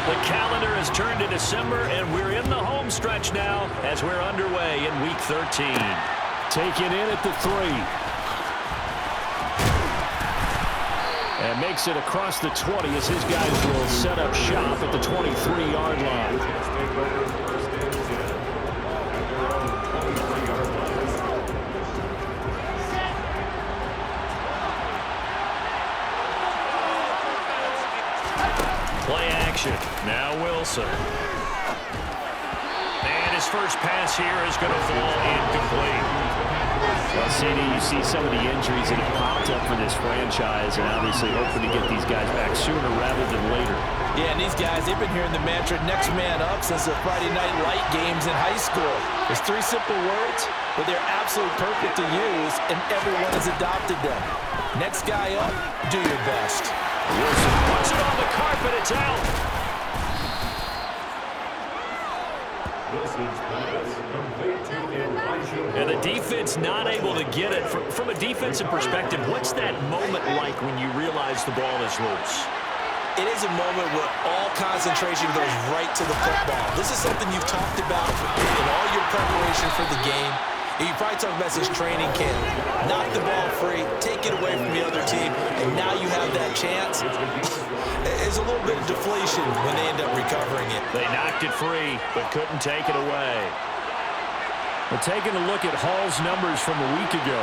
The calendar has turned to December, and we're in the home stretch now as we're underway in Week 13. Taken in at the 3. And makes it across the 20 as his guys will set up shop at the 23-yard line. Play action. Now Wilson. And his first pass here is going to fall incomplete. Well, CD, you see some of the injuries that have popped up for this franchise, and obviously hoping to get these guys back sooner rather than later. Yeah, and these guys, they've been hearing the mantra next man up since the Friday night light games in high school. There's 3 simple words, but they're absolutely perfect to use, and everyone has adopted them. Next guy up, do your best. Wilson puts it on the carpet. It's out. And the defense not able to get it. From a defensive perspective, what's that moment like when you realize the ball is loose? It is a moment where all concentration goes right to the football. This is something you've talked about in all your preparation for the game. You probably talked about this training camp. Knock the ball free, take it away from the other team, and now you have that chance. There's a little bit of deflation when they end up recovering it. They knocked it free, but couldn't take it away. We're taking a look at Hall's numbers from a week ago.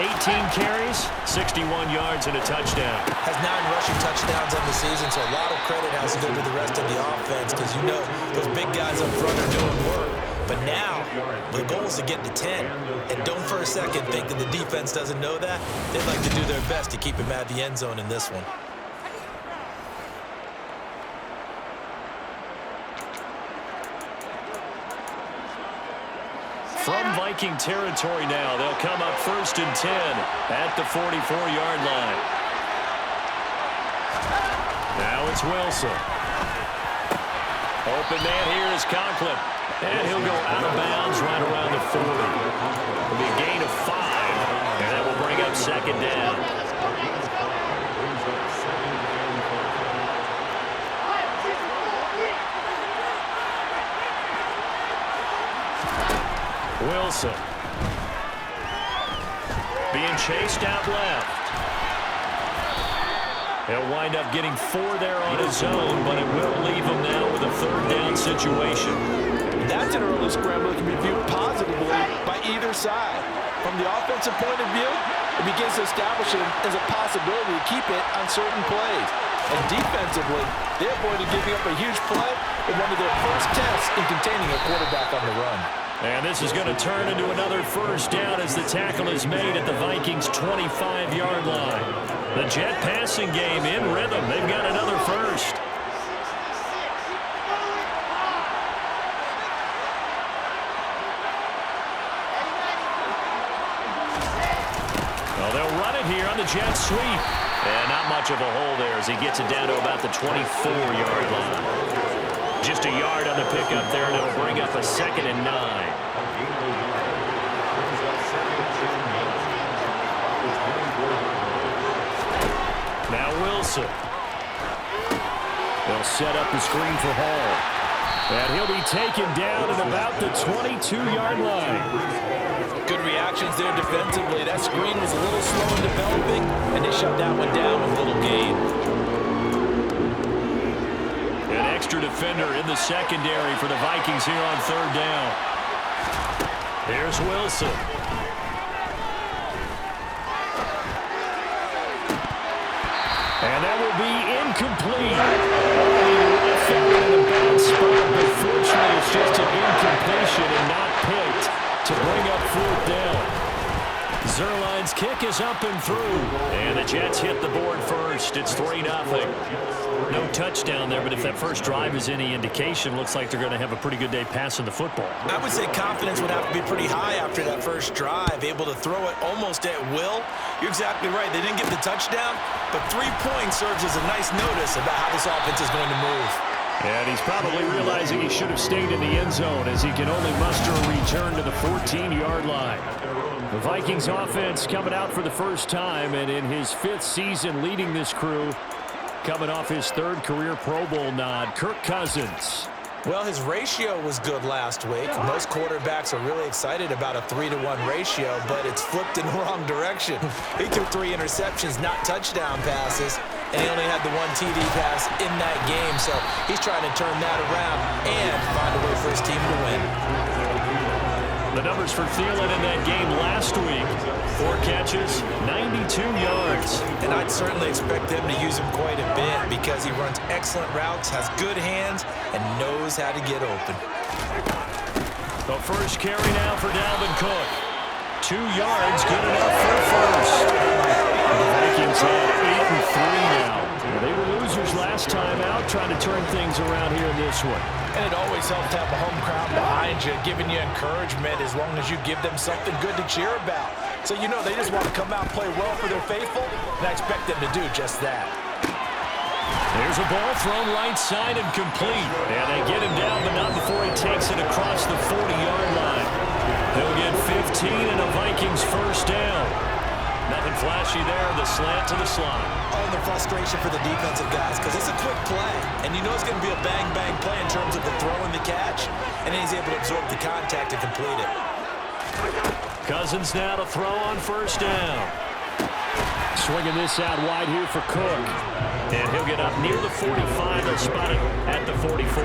18 carries, 61 yards, and a touchdown. Has 9 rushing touchdowns on the season, so a lot of credit has to go to the rest of the offense because you know those big guys up front are doing work. But now, the goal is to get to 10. And don't for a second think that the defense doesn't know that. They'd like to do their best to keep him at the end zone in this one. From Viking territory now, they'll come up 1st and 10 at the 44-yard line. Now it's Wilson. Open man here is Conklin. And he'll go out of bounds right around the 40. It'll be a gain of 5, and that will bring up 2nd down. Wilson. Being chased out left. He'll wind up getting 4 there on his own, but it will leave him now with a 3rd down situation. That's an early scramble that can be viewed positively by either side. From the offensive point of view, it begins to establish it as a possibility to keep it on certain plays. And defensively, they avoided giving up a huge play in one of their first tests in containing a quarterback on the run. And this is going to turn into another 1st down as the tackle is made at the Vikings' 25-yard line. The Jet passing game in rhythm. They've got another 1st. Well, they'll run it here on the Jet sweep. And not much of a hole there as he gets it down to about the 24-yard line. Just a yard on the pickup there, and it'll bring up a 2nd and 9. Now Wilson. They'll set up the screen for Hall. And he'll be taken down at about the 22-yard line. Good reactions there defensively. That screen was a little slow in developing, and they shut that one down with little gain. An extra defender in the secondary for the Vikings here on 3rd down. Here's Wilson. And that will be incomplete. Found in a bad spot, but fortunately it's just an incompletion and not picked to bring up 4th down. Zerline's kick is up and through. And the Jets hit the board first. It's 3-0. No touchdown there, but if that first drive is any indication, looks like they're going to have a pretty good day passing the football. I would say confidence would have to be pretty high after that first drive, able to throw it almost at will. You're exactly right. They didn't get the touchdown, but 3 points serves as a nice notice about how this offense is going to move. And he's probably realizing he should have stayed in the end zone as he can only muster a return to the 14-yard line. The Vikings offense coming out for the first time, and in his 5th season leading this crew, coming off his third career Pro Bowl nod, Kirk Cousins. Well, his ratio was good last week. Most quarterbacks are really excited about a 3-to-1 ratio, but it's flipped in the wrong direction. He threw 3 interceptions, not touchdown passes, and he only had the 1 TD pass in that game. So he's trying to turn that around and find a way for his team to win. The numbers for Thielen in that game last week: 4 catches, 92 yards. And I'd certainly expect them to use him quite a bit because he runs excellent routes, has good hands, and knows how to get open. The first carry now for Dalvin Cook. 2 yards, good enough for a first. The Vikings have 8-3 now. They were losers last time out, trying to turn things around here in this one. And it always helps to have a home crowd behind you, giving you encouragement as long as you give them something good to cheer about. So you know they just want to come out and play well for their faithful, and I expect them to do just that. There's a ball thrown right side and complete. And they get him down, but not before he takes it across the 40-yard line. He'll get 15 and a Vikings first down. Nothing flashy there, the slant to the slot. Oh, and the frustration for the defensive guys, because it's a quick play, and you know it's going to be a bang-bang play in terms of the throw and the catch, and then he's able to absorb the contact and complete it. Cousins now to throw on first down. Swinging this out wide here for Cook. And he'll get up near the 45. They'll spot it at the 44.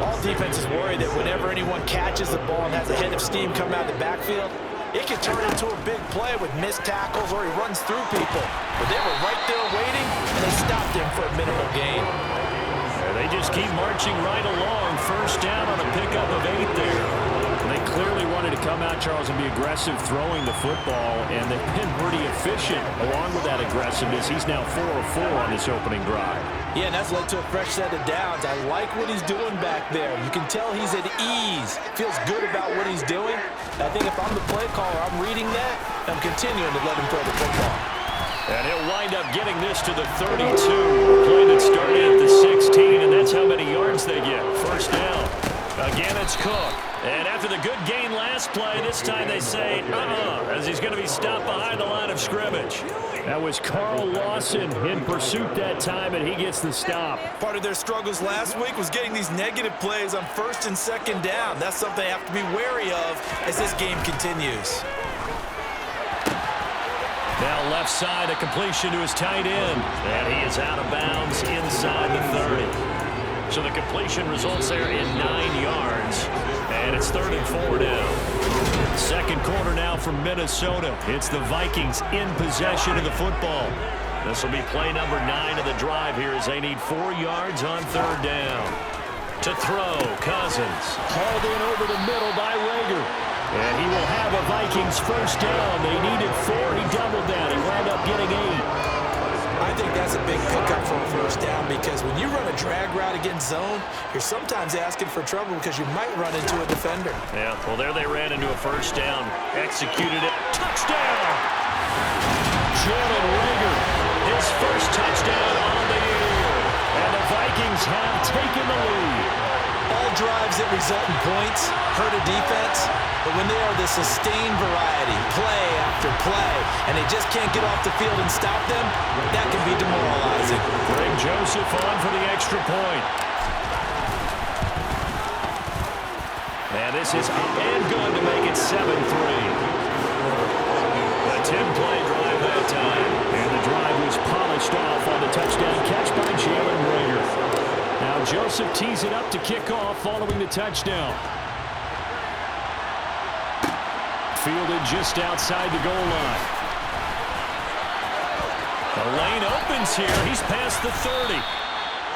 All defenses worry that whenever anyone catches the ball and has a head of steam come out of the backfield, it can turn into a big play with missed tackles or he runs through people. But they were right there waiting, and they stopped him for a minimal gain. They just keep marching right along. First down on a pickup of 8 there. They clearly wanted to come out, Charles, and be aggressive throwing the football, and they've been pretty efficient along with that aggressiveness. He's now 4 of 4 on this opening drive. Yeah, and that's led to a fresh set of downs. I like what he's doing back there. You can tell he's at ease. Feels good about what he's doing. I think if I'm the play caller, I'm reading that, and I'm continuing to let him throw the football. And he'll wind up getting this to the 32. A play that started at the 16, and that's how many yards they get. First down. Again, it's Cook. And after the good gain last play, this time they say, as he's going to be stopped behind the line of scrimmage. That was Carl Lawson in pursuit that time, and he gets the stop. Part of their struggles last week was getting these negative plays on first and second down. That's something they have to be wary of as this game continues. Now left side, a completion to his tight end. And he is out of bounds inside the 30. So the completion results there in 9 yards. And it's 3rd and 4 now. Second quarter now from Minnesota. It's the Vikings in possession of the football. This will be play number 9 of the drive here as they need 4 yards on 3rd down. To throw, Cousins. Hauled in over the middle by Rager. And he will have a Vikings first down. They needed 4. He doubled that. He wound up getting 8. I think that's a big pickup for a first down because when you run a drag route against zone, you're sometimes asking for trouble because you might run into a defender. Yeah, well, there they ran into a first down. Executed it. Touchdown! Jalen Rager, his first touchdown on the year. And the Vikings have taken the lead. All drives that result in points hurt a defense, but when they are the sustained variety, play after play, and they just can't get off the field and stop them, that can be demoralizing. Greg Joseph on for the extra point. And this is up and good to make it 7-3. A 10-play drive that time. And the drive was polished off on the touchdown catch by Jalen Rager. Now Joseph tees it up to kick off following the touchdown. Fielded just outside the goal line. The lane opens here. He's past the 30.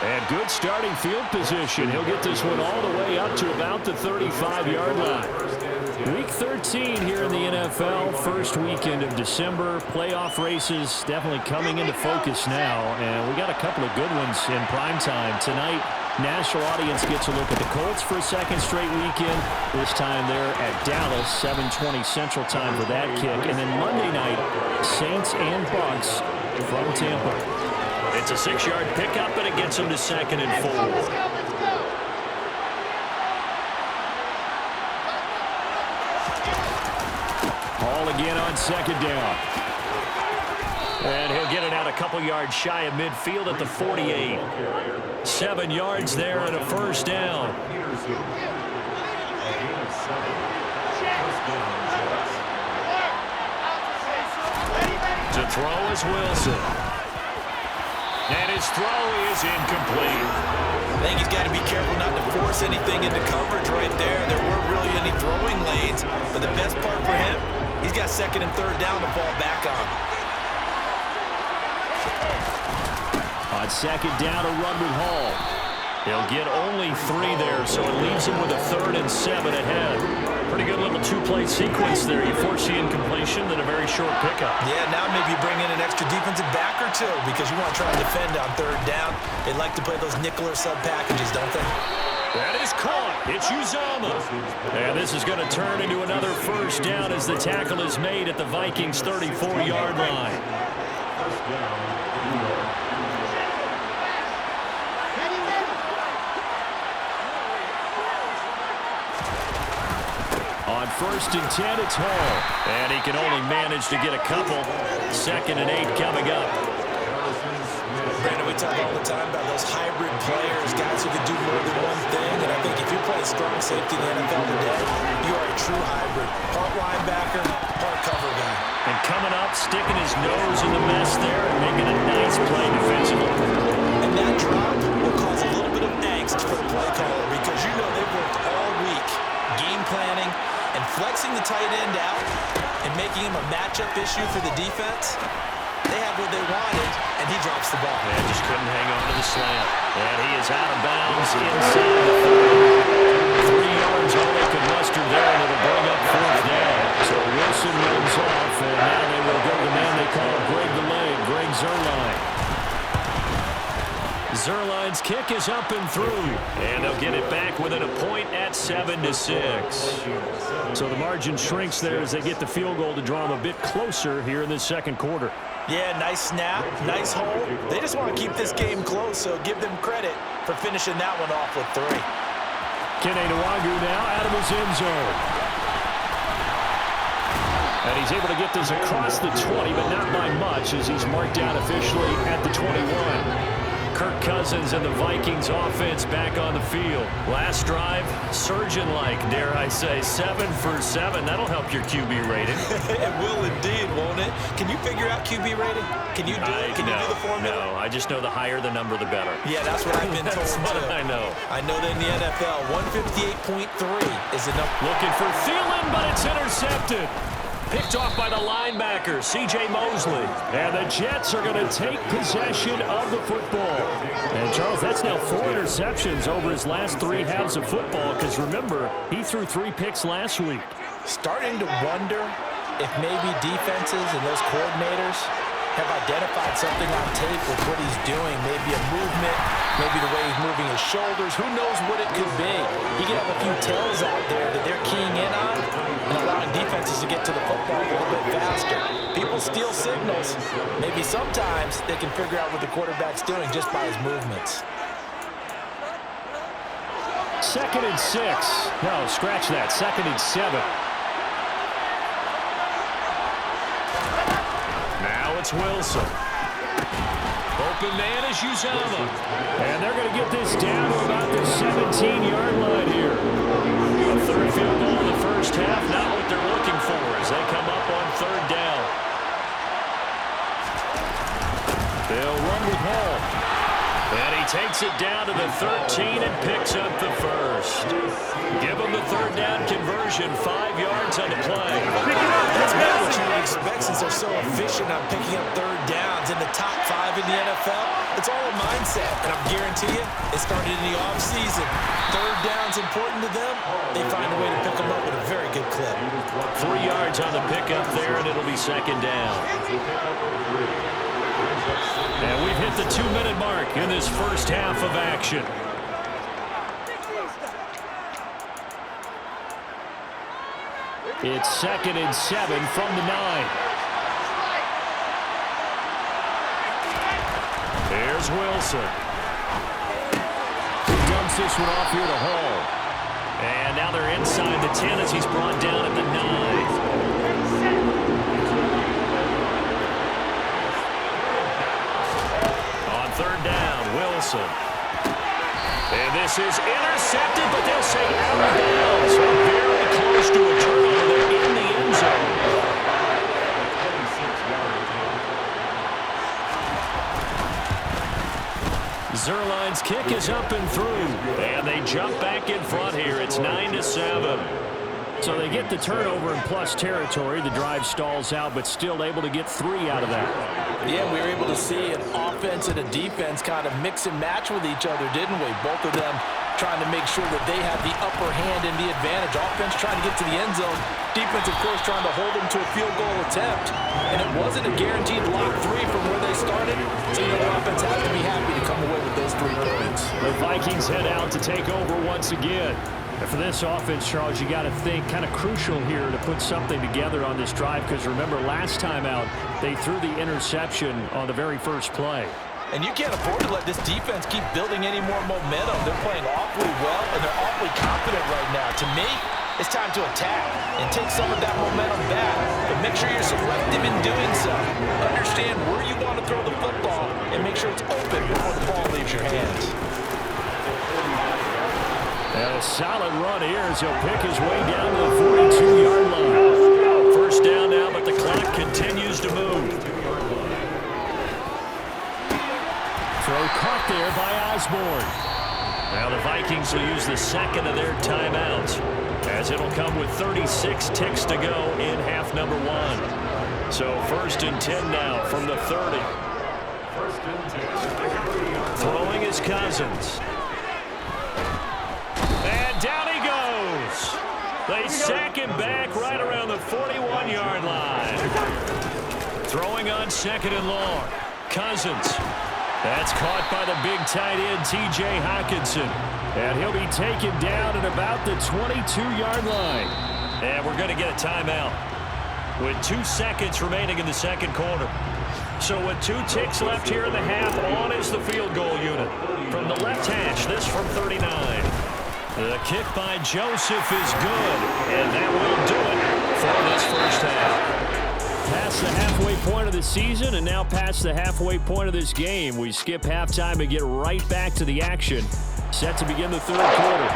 And good starting field position. He'll get this one all the way up to about the 35-yard line. Week 13 here in the NFL. First weekend of December. Playoff races definitely coming into focus now. And we got a couple of good ones in prime time. Tonight, national audience gets a look at the Colts for a second straight weekend. This time they're at Dallas, 7:20 Central Time for that kick. And then Monday night, Saints and Bucs from Tampa. It's a 6-yard pickup, and it gets them to 2nd and 4. Hall again on 2nd down. And he'll get it out a couple yards shy of midfield at the 48. 7 yards there and a first down. To throw is Wilson. And his throw is incomplete. I think he's got to be careful not to force anything into coverage right there. There weren't really any throwing lanes. But the best part for him, he's got second and third down to fall back on. On second down, a run with Hall. He'll get only 3 there, so it leaves him with a 3rd and 7 ahead. Pretty good little 2-play sequence there. You force the incompletion, then a very short pickup. Yeah, now maybe you bring in an extra defensive back or 2 because you want to try and defend on 3rd down. They like to play those nickel or sub packages, don't they? That is caught. It's Uzomah. And this is going to turn into another first down as the tackle is made at the Vikings' 34-yard line. On 1st and 10, it's Hall. And he can only manage to get a couple. 2nd and 8 coming up. Brandon, we talk all the time about those hybrid players, guys who can do more than one thing. And I think if you're playing strong safety in the NFL today, you are a true hybrid. Part linebacker, part cover guy. And coming up, sticking his nose in the mess there and making a nice play defensively. And that drop will cause a little bit of angst for the play caller because you know they've worked all week game planning and flexing the tight end out and making him a matchup issue for the defense. They have what they wanted, and he drops the ball. Yeah, just couldn't hang on to the slant. And he is out of bounds inside the 30. 3 yards all they could muster there, and it'll bring up 4th down. So Wilson runs off, and now they will go to the man they call Greg the Leg, Greg Zuerlein. Zuerlein's kick is up and through, and they'll get it back within a point at 7-6. So the margin shrinks there as they get the field goal to draw them a bit closer here in the second quarter. Yeah, nice snap, nice hold. They just want to keep this game close, so give them credit for finishing that one off with 3. Kene Nwangwu now out of his end zone. And he's able to get this across the 20, but not by much as he's marked down officially at the 21. Kirk Cousins and the Vikings offense back on the field. Last drive, surgeon-like, dare I say, 7 for 7. That'll help your QB rating. It will indeed, won't it? Can you figure out QB rating? Can you do it? Can you do the formula? No, I just know the higher the number, the better. Yeah, that's what I've been told, too. I know. I know that in the NFL, 158.3 is enough. Looking for Thielen, but it's intercepted. Picked off by the linebacker, C.J. Mosley. And the Jets are going to take possession of the football. And, Charles, that's now 4 interceptions over his last 3 halves of football because, remember, he threw 3 picks last week. Starting to wonder if maybe defenses and those coordinators have identified something on tape with what he's doing. Maybe a movement, maybe the way he's moving his shoulders. Who knows what it could be? He could have a few tells out there that they're keying in on and allowing defenses to get to the football a little bit faster. People steal signals. Maybe sometimes they can figure out what the quarterback's doing just by his movements. 2nd and 6. No, scratch that. 2nd and 7. Now it's Wilson. Open man is Uzomah. And they're going to get this down to about the 17-yard line here. A 3rd field goal in the first half, not what they're looking for as they come up on 3rd down. They'll run with Hall. And he takes it down to the 13 and picks up the first. Give him the 3rd down conversion, 5 yards on the play. That's about what you would expect since they're so efficient on picking up 3rd downs in the top 5 in the NFL. It's all a mindset, and I guarantee you, it started in the offseason. 3rd down's important to them. They find a way to pick them up with a very good clip. 3 yards on the pickup there, and it'll be 2nd down. And we've hit the 2-minute mark in this first half of action. It's 2nd and 7 from the 9. There's Wilson. He dumps this one off here to Hall. And now they're inside the 10 as he's brought down at the 9. third down, Wilson. And this is intercepted, but they'll say out of bounds. So very close to a turnover there in the end zone. Zerline's kick is up and through. And they jump back in front here. It's 9-7. So they get the turnover in plus territory. The drive stalls out, but still able to get 3 out of that. Yeah, we were able to see an offense and a defense kind of mix and match with each other, didn't we? Both of them trying to make sure that they have the upper hand and the advantage. Offense trying to get to the end zone. Defense, of course, trying to hold them to a field goal attempt. And it wasn't a guaranteed lock 3 from where they started. So, the offense has to be happy to come away with those 3 points. The Vikings head out to take over once again. And for this offense, Charles, you got to think kind of crucial here to put something together on this drive, because remember last time out they threw the interception on the very first play. And you can't afford to let this defense keep building any more momentum. They're playing awfully well, and they're awfully confident right now. To me, it's time to attack and take some of that momentum back, but make sure you're selective in doing so. Understand where you want to throw the football and make sure it's open before the ball leaves your hands. And a solid run here as he'll pick his way down to the 42-yard line. First down now, but the clock continues to move. Throw caught there by Osborne. Now the Vikings will use the second of their timeouts, as it'll come with 36 ticks to go in half number 1. So 1st and 10 now from the 30. Throwing is Cousins. And down he goes. They sack him back right around the 41-yard line. Throwing on 2nd and long. Cousins. That's caught by the big tight end, T.J. Hockenson. And he'll be taken down at about the 22-yard line. And we're going to get a timeout with 2 seconds remaining in the second quarter. So with 2 ticks left here in the half, on is the field goal unit. From the left hash, this from 39. The kick by Joseph is good, and that will do it for this first half. Past the halfway point of the season, and now past the halfway point of this game. We skip halftime and get right back to the action. Set to begin the third quarter.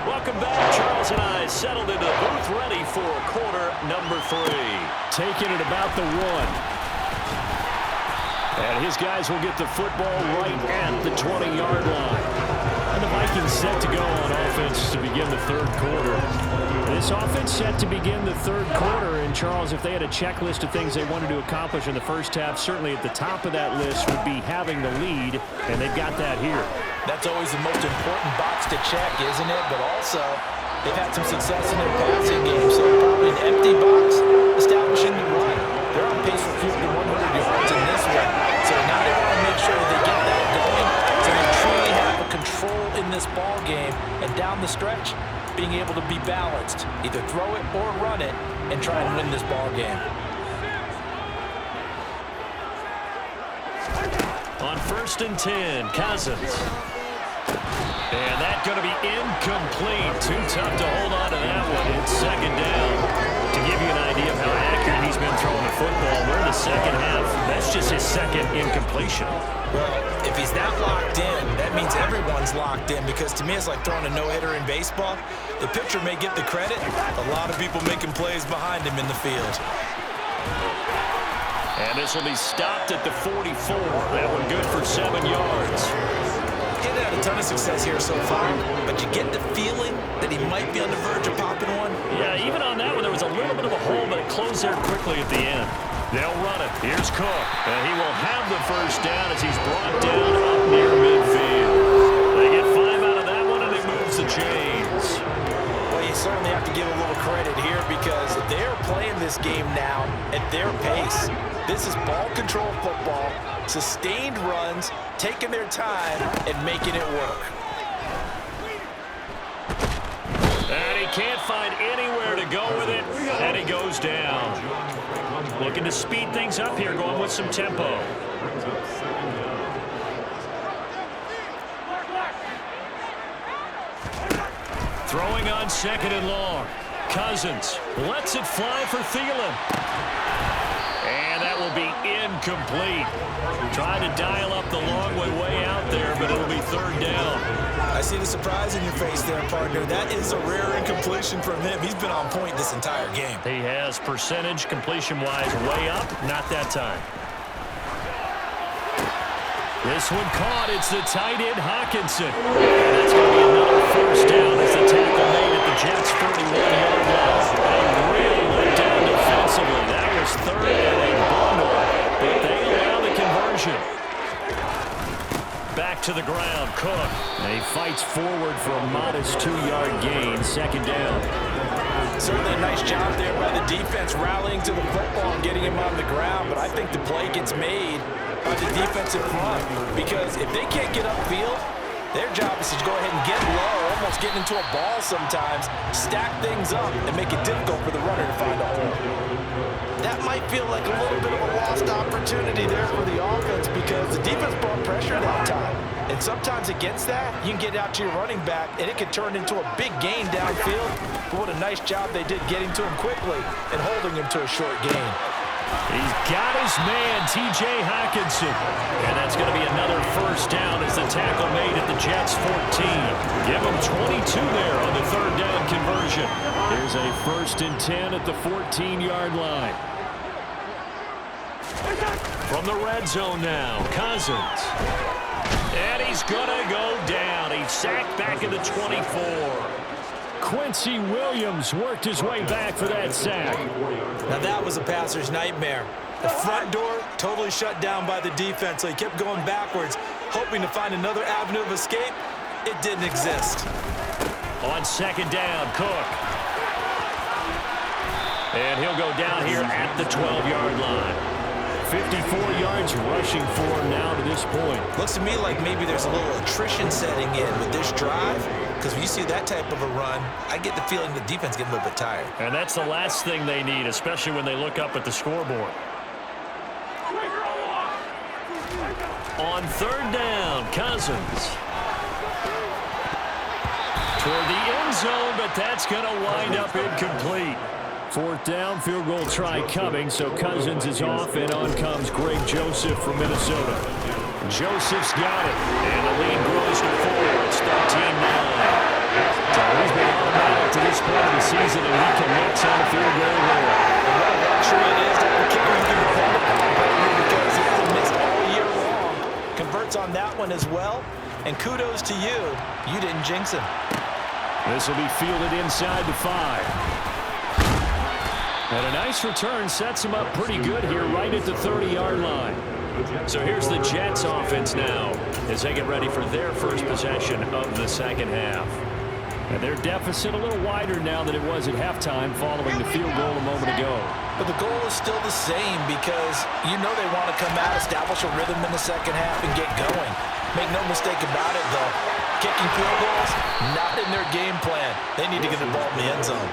Welcome back. Charles and I settled into the booth, ready for quarter number 3. Taking it about the 1. And his guys will get the football right at the 20-yard line. And the Vikings set to go on offense to begin the third quarter. This offense set to begin the third quarter. And, Charles, if they had a checklist of things they wanted to accomplish in the first half, certainly at the top of that list would be having the lead, and they've got that here. That's always the most important box to check, isn't it? But also, they've had some success in their passing game, so probably an empty box establishing the run. They're on pace for 50 to 100 yards in this one. So now they want to make sure that they get that going so they truly have a control in this ball game. And down the stretch, being able to be balanced. Either throw it or run it and try and win this ball game. On 1st and 10, Cousins. And that's going to be incomplete. Too tough to hold on to that one. It's 2nd down. To give you an idea of how accurate he's been throwing the football, we're in the second half. That's just his 2nd incompletion. Well, if he's that locked in, that means everyone's locked in, because to me it's like throwing a no-hitter in baseball. The pitcher may get the credit. A lot of people making plays behind him in the field. And this will be stopped at the 44. That one good for 7 yards. He hasn't had a ton of success here so far, but you get the feeling that he might be on the verge of popping one. Yeah, even on that one, there was a little bit of a hole, but it closed there quickly at the end. They'll run it. Here's Cook, and he will have the first down as he's brought down up near midfield. They get 5 out of that one, and it moves the chains. Well, you certainly have to give a little credit here, because they're playing this game now at their pace. This is ball control football, sustained runs, taking their time, and making it work. And he can't find anywhere to go with it, and he goes down. Looking to speed things up here, going with some tempo. Throwing on 2nd and long. Cousins lets it fly for Thielen. And that will will be incomplete. Trying to dial up the long way out there, but it'll be third down. I see the surprise in your face there, partner. That is a rare incompletion from him. He's been on point this entire game. He has percentage completion-wise way up, not that time. This one caught. It's the tight end, Hawkinson. And that's going to be another first down as the tackle made at the Jets' 31-yard line. A real letdown defensively. That was third and a bundle, but they allow the conversion. Back to the ground, Cook. And he fights forward for a modest 2-yard gain, second down. Certainly a nice job there by the defense rallying to the football and getting him on the ground, but I think the play gets made by the defensive front, because if they can't get upfield, their job is to go ahead and get low, almost getting into a ball sometimes, stack things up, and make it difficult for the runner to find a hole. That might feel like a little bit of a lost opportunity there for the offense, because the defense brought pressure that time. And sometimes against that, you can get out to your running back, and it can turn into a big gain downfield. But what a nice job they did getting to him quickly and holding him to a short gain. He's got his man, T.J. Hawkinson. And that's going to be another first down as the tackle made at the Jets' 14. Give him 22 there on the third down conversion. Here's a 1st and 10 at the 14-yard line. From the red zone now, Cousins. And he's going to go down. He's sacked back at the 24. Quincy Williams worked his way back for that sack. Now that was a passer's nightmare. The front door totally shut down by the defense, so he kept going backwards, hoping to find another avenue of escape. It didn't exist. On second down, Cook. And he'll go down here at the 12-yard line. 54 yards rushing for him now to this point. Looks to me like maybe there's a little attrition setting in with this drive, because when you see that type of a run, I get the feeling the defense getting a little bit tired. And that's the last thing they need, especially when they look up at the scoreboard. On third down, Cousins. Toward the end zone, but that's going to wind up incomplete. Fourth down, field goal try coming, so Cousins is off, and on comes Greg Joseph from Minnesota. Joseph's got it, and the lead grows to 4. It's 13-9. So he's been automatic to this point of the season, and he connects on the field goal there. And what a luxury it is that the kicker you can depend upon, because he hasn't missed all year long. Converts on that one as well, and kudos to you. You didn't jinx him. This will be fielded inside the 5. And a nice return sets him up pretty good here right at the 30-yard line. So here's the Jets offense now as they get ready for their first possession of the second half. And their deficit a little wider now than it was at halftime following the field goal a moment ago. But the goal is still the same, because you know they want to come out, establish a rhythm in the second half, and get going. Make no mistake about it, though. Kicking field goals, not in their game plan. They need to get the ball in the end zone.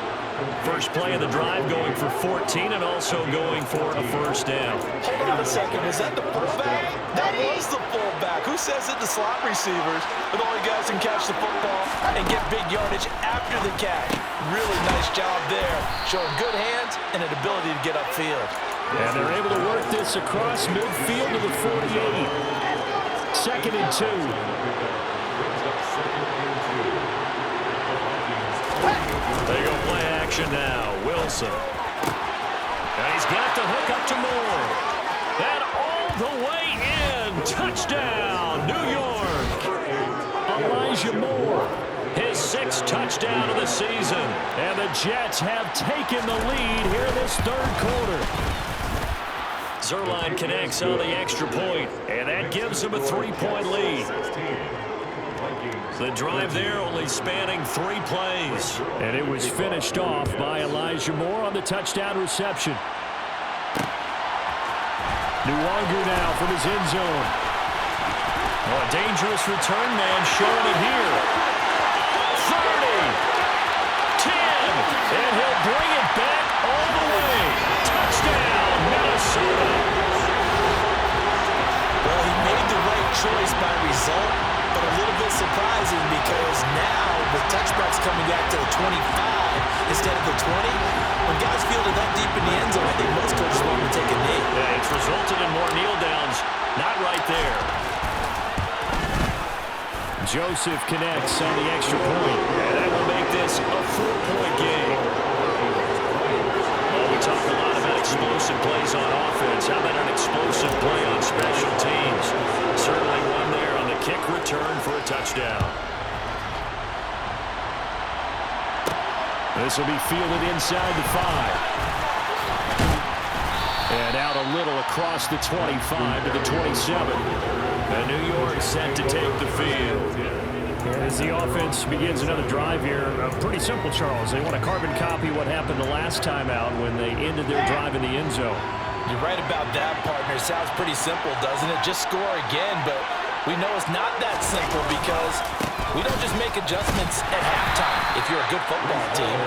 First play of the drive going for 14 and also going for a first down. Hold on a second. Was that the fullback? That was the fullback. Who says it to slot receivers with only guys who can catch the football and get big yardage after the catch? Really nice job there. Showing good hands and an ability to get upfield. And they're able to work this across midfield to the 48. 2nd and 2. They go play action now. Wilson. And he's got the hook up to Moore. And all the way in. Touchdown, New York. Elijah Moore. His 6th touchdown of the season. And the Jets have taken the lead here in this third quarter. Zerline connects on the extra point, and that gives him a 3-point lead. The drive there only spanning 3 plays. And it was finished off by Elijah Moore on the touchdown reception. Nwangu now from his end zone. Oh, a dangerous return man showing it here. 30, 10, and he'll bring it back all the way. Touchdown, Minnesota. Well, he made the right choice by result, but a little bit surprising, because now with touchbacks coming back to the 25, instead of the 20. When guys fielded that deep in the end zone, I think most coaches want to take a knee. Yeah, it's resulted in more kneel downs. Not right there. Joseph connects on the extra point. And that will make this a 4-point game. Well, we talk a lot about explosive plays on offense. How about an explosive play on special teams? Certainly one there on the kick return for a touchdown. This will be fielded inside the 5. And out a little across the 25 to the 27. And New York set to take the field. And as the offense begins another drive here, pretty simple, Charles. They want to carbon copy what happened the last time out when they ended their drive in the end zone. You're right about that, partner. Sounds pretty simple, doesn't it? Just score again, but we know it's not that simple because we don't just make adjustments at halftime. If you're a good football team,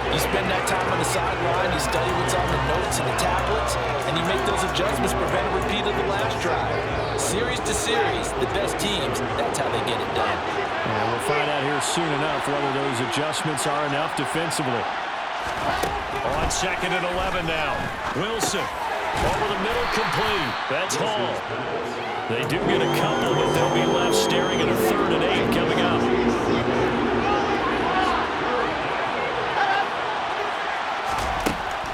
you spend that time on the sideline, you study what's on the notes and the tablets, and you make those adjustments, prevent a repeat of the last drive. Series to series, the best teams, that's how they get it done. And we'll find out here soon enough whether those adjustments are enough defensively. On 2nd and 11 now. Wilson over the middle, complete. That's Hall. They do get a couple, but they'll be left staring at a 3rd and 8 coming up.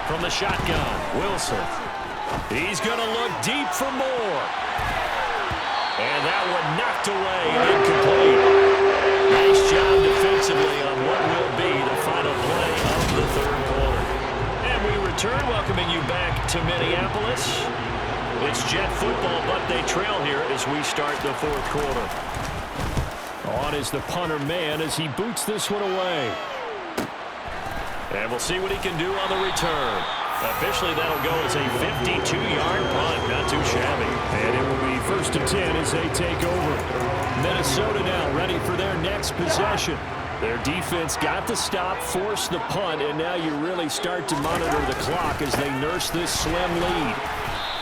From the shotgun, Wilson. He's going to look deep for more. And that one knocked away and incomplete. Nice job defensively on what will be the final play of the 3rd quarter. And we return, welcoming you back to Minneapolis. It's Jet football, but they trail here as we start the 4th quarter. On is the punter man as he boots this one away. And we'll see what he can do on the return. Officially, that'll go as a 52-yard punt. Not too shabby. And it will be 1st and 10 as they take over. Minnesota now ready for their next possession. Their defense got the stop, forced the punt, and now you really start to monitor the clock as they nurse this slim lead.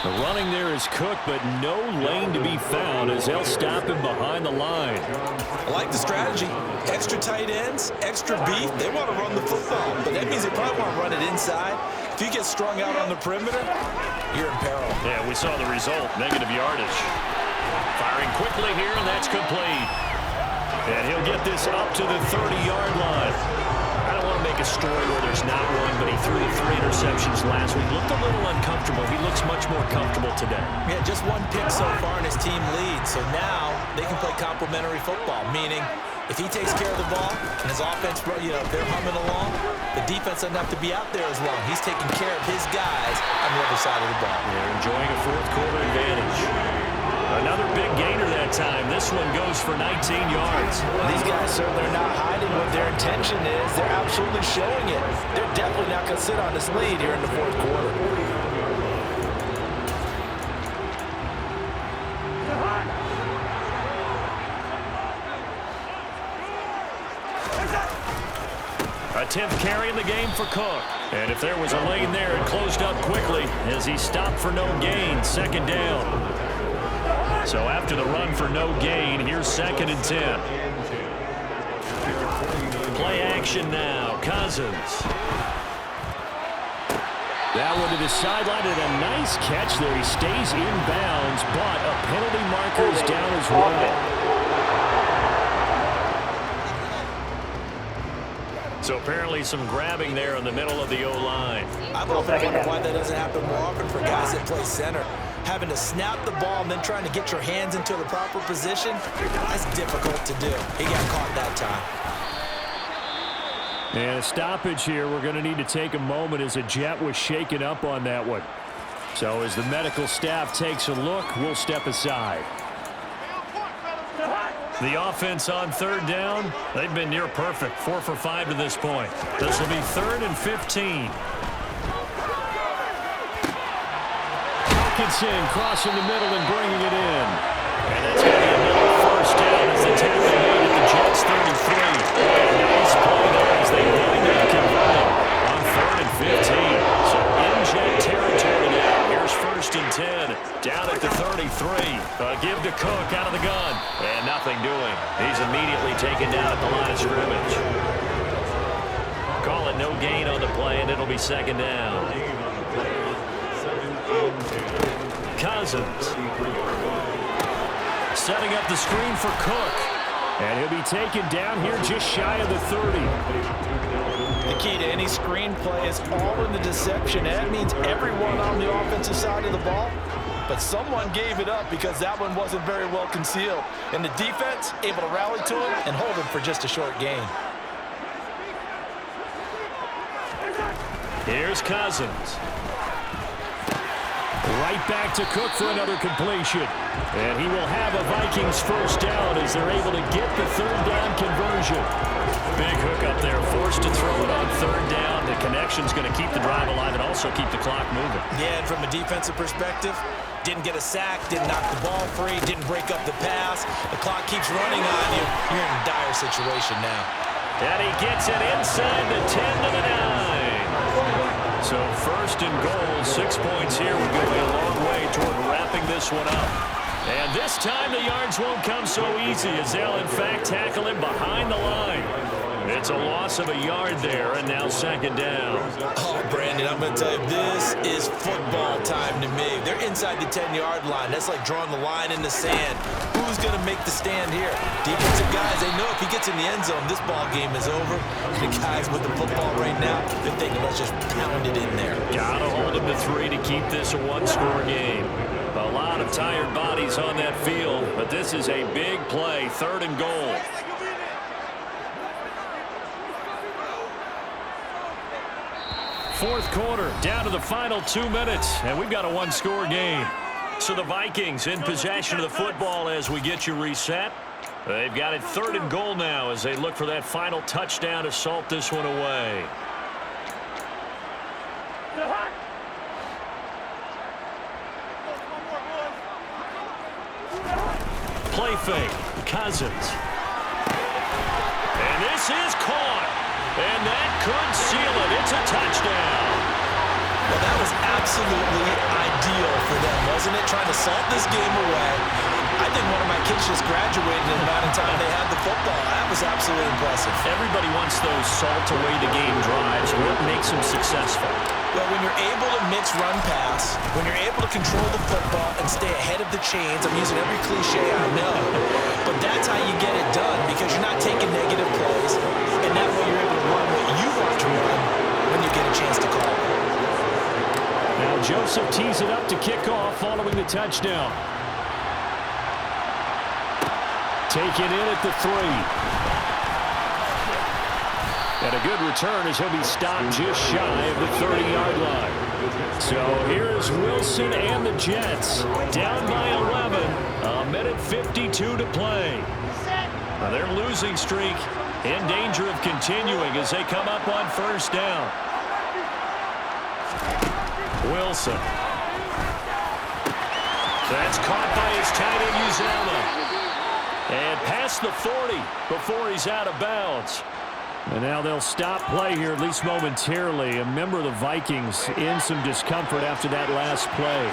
The running there is Cook, but no lane to be found as they'll stop him behind the line. I like the strategy. Extra tight ends, extra beef. They want to run the football, but that means they probably want to run it inside. If you get strung out on the perimeter, you're in peril. Yeah, we saw the result, negative yardage. Firing quickly here, and that's complete. And he'll get this up to the 30-yard line. I don't want to make a story where there's not one, but he threw the 3 interceptions last week. Looked a little uncomfortable. He looks much more comfortable today. Yeah, just 1 pick so far, and his team leads. So now they can play complementary football, meaning if he takes care of the ball and his offense, if they're humming along, the defense doesn't have to be out there as long. He's taking care of his guys on the other side of the ball. They're enjoying a 4th quarter advantage. Another big gainer that time. This one goes for 19 yards. These guys, sir, they're not hiding what their intention is. They're absolutely showing it. They're definitely not going to sit on this lead here in the 4th quarter. A 10th carry in the game for Cook. And if there was a lane there, it closed up quickly as he stopped for no gain. 2nd down. So after the run for no gain, here's 2nd and 10. Play action now. Cousins. That one to the sideline and a nice catch there. He stays in bounds, but a penalty marker is down as well. So apparently some grabbing there in the middle of the O-line. I've often wondered why that doesn't happen more often for guys that play center. Having to snap the ball and then trying to get your hands into the proper position, that's difficult to do. He got caught that time. And a stoppage here. We're going to need to take a moment as a Jet was shaken up on that one. So as the medical staff takes a look, we'll step aside. The offense on 3rd down, they've been near perfect. 4 for 5 to this point. This will be 3rd and 15. Hawkinson crossing the middle and bringing it in. And that's going to be another 1st down as the tackle made at the Jets 33. Nice play there as they wind up converting on 3rd and 15. So in Jet territory now. Here's 1st and 10. Down at the 33. Give to Cook out of the gun. And nothing doing. He's immediately taken down at the line of scrimmage. Call it but no gain on the play, and it'll be second down. Cousins. Setting up the screen for Cook. And he'll be taken down here just shy of the 30. The key to any screen play is all in the deception. That means everyone on the offensive side of the ball, but someone gave it up because that one wasn't very well concealed. And the defense able to rally to him and hold him for just a short gain. Here's Cousins. Right back to Cook for another completion. And he will have a Vikings first down as they're able to get the third down conversion. Big hook up there, forced to throw it on third down. The connection's going to keep the drive alive and also keep the clock moving. Yeah, and from a defensive perspective, didn't get a sack, didn't knock the ball free, didn't break up the pass. The clock keeps running on you. You're in a dire situation now. And he gets it inside the 10 to the 9. So first and goal, 6 points here would go a long way toward wrapping this one up. And this time the yards won't come so easy as they'll in fact tackle him behind the line. It's a loss of a yard there, and now second down. Oh, Brandon, I'm going to tell you, this is football time to me. They're inside the 10-yard line. That's like drawing the line in the sand. Who's going to make the stand here? Defensive guys, they know if he gets in the end zone, this ball game is over. The guys with the football right now, they're thinking, let's just pound it in there. Gotta hold him to 3 to keep this a one-score game. A lot of tired bodies on that field, but this is a big play, third and goal. Fourth quarter, down to the final 2 minutes, and we've got a one-score game. So the Vikings in possession of the football as we get you reset. They've got it third and goal now as they look for that final touchdown to salt this one away. Play fake, Cousins. And this is caught. And that could seal it. It's a touchdown. Well, that was absolutely ideal for them, wasn't it? Trying to salt this game away. I think one of my kids just graduated in the amount of time they had the football. That was absolutely impressive. Everybody wants those salt-away-the-game drives. What makes them successful? Well, when you're able to mix run-pass, when you're able to control the football and stay ahead of the chains, I'm using every cliche I know, but that's how you get it done because you're not taking negative plays, and that way you're able to run what you want to run when you get a chance to call it. Now Joseph tees it up to kick off following the touchdown. Take it in at the 3. And a good return as he'll be stopped just shy of the 30-yard line. So here's Wilson and the Jets down by 11. A minute 52 to play. Now their losing streak in danger of continuing as they come up on first down. Wilson. That's caught by his tight end, Uzama. And past the 40 before he's out of bounds. And now they'll stop play here, at least momentarily. A member of the Vikings in some discomfort after that last play.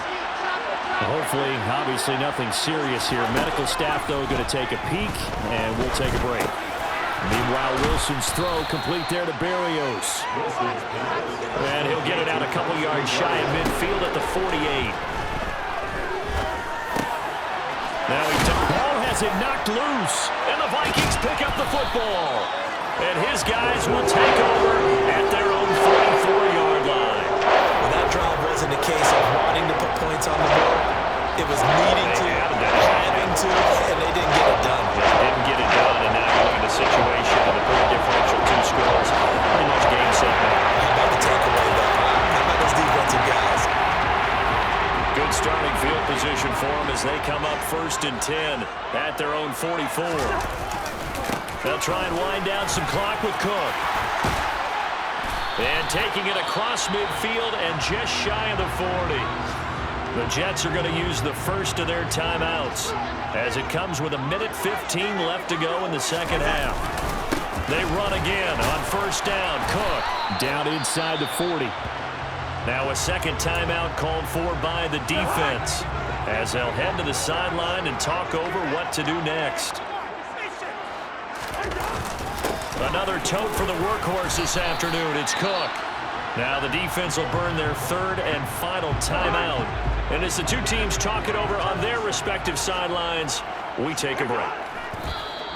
Hopefully, obviously nothing serious here. Medical staff, though, going to take a peek, and we'll take a break. Meanwhile, Wilson's throw complete there to Berrios. And he'll get it out a couple yards shy of midfield at the 48. Now Ball has it knocked loose, and the Vikings pick up the football. And his guys will take over at their own 44-yard line. Well, that drive wasn't a case of wanting to put points on the board. It was needing to, having to, and they didn't get it done. They didn't get it done, and now you look at the situation of the point differential, 2 scores. Pretty much game set now. How about the takeaway, though? How about those defensive guys? Good starting field position for them as they come up first and 10 at their own 44. They'll try and wind down some clock with Cook. And taking it across midfield and just shy of the 40. The Jets are going to use the first of their timeouts as it comes with a minute 15 left to go in the second half. They run again on first down. Cook down inside the 40. Now a second timeout called for by the defense as they'll head to the sideline and talk over what to do next. Another tote for the workhorse this afternoon. It's Cook. Now the defense will burn their third and final timeout. And as the two teams talk it over on their respective sidelines, we take a break.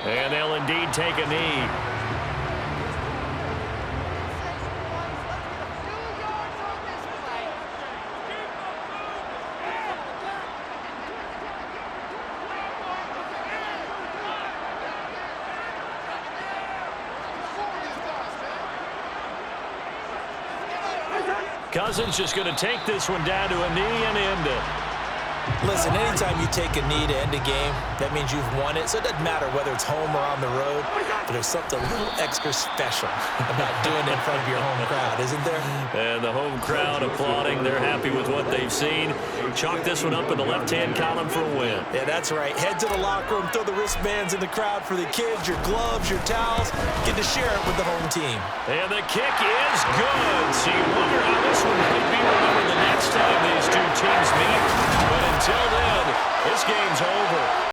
And they'll indeed take a knee. Cousins just going to take this one down to a knee and end it. Listen, anytime you take a knee to end a game, that means you've won it. So it doesn't matter whether it's home or on the road, but there's something a little extra special about doing it in front of your home crowd, isn't there? And the home crowd applauding. They're happy with what they've seen. Chalk this one up in the left-hand column for a win. Yeah, that's right. Head to the locker room, throw the wristbands in the crowd for the kids, your gloves, your towels. Get to share it with the home team. And the kick is good. So you wonder how this one might be remembered the next time these two teams meet. But until then, this game's over.